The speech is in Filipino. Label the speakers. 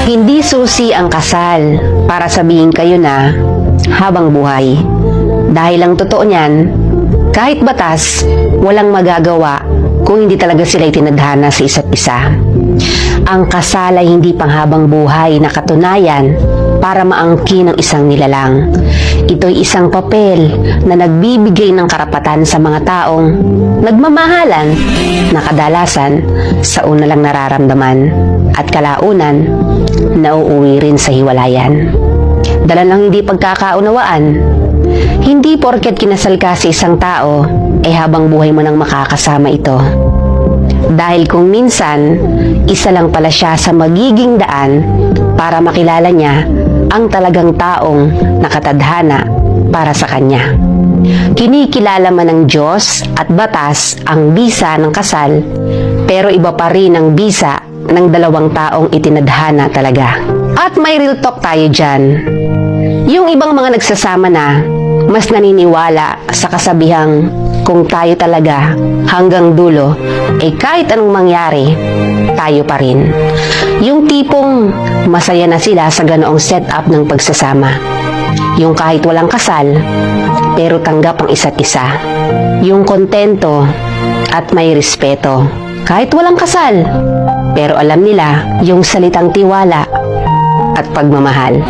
Speaker 1: Hindi susi ang kasal para sabihin kayo na habang buhay. Dahil ang totoo niyan, kahit batas, walang magagawa kung hindi talaga sila itinadhana sa isa't isa. Ang kasal ay hindi panghabang buhay na katunayan para maangkin ang isang nilalang. Ito'y isang papel na nagbibigay ng karapatan sa mga taong nagmamahalan na kadalasan sa una lang nararamdaman at kalaunan nauuwi rin sa hiwalayan. Dala ng hindi pagkakaunawaan. Hindi porket kinasal ka sa isang tao ay habang buhay mo nang makakasama ito. Dahil kung minsan, isa lang pala siya sa magiging daan para makilala niya ang talagang taong nakatadhana para sa kanya. Kinikilala man ng Diyos at batas ang bisa ng kasal, pero iba pa rin ang bisa ng dalawang taong itinadhana talaga. At may real talk tayo dyan. Yung ibang mga nagsasama na, mas naniniwala sa kasabihang kung tayo talaga hanggang dulo, kahit anong mangyari, tayo pa rin. Yung tipong masaya na sila sa ganoong setup ng pagsasama. Yung kahit walang kasal, pero tanggap ang isa't isa. Yung kontento at may respeto. Kahit walang kasal, pero alam nila yung salitang tiwala at pagmamahal.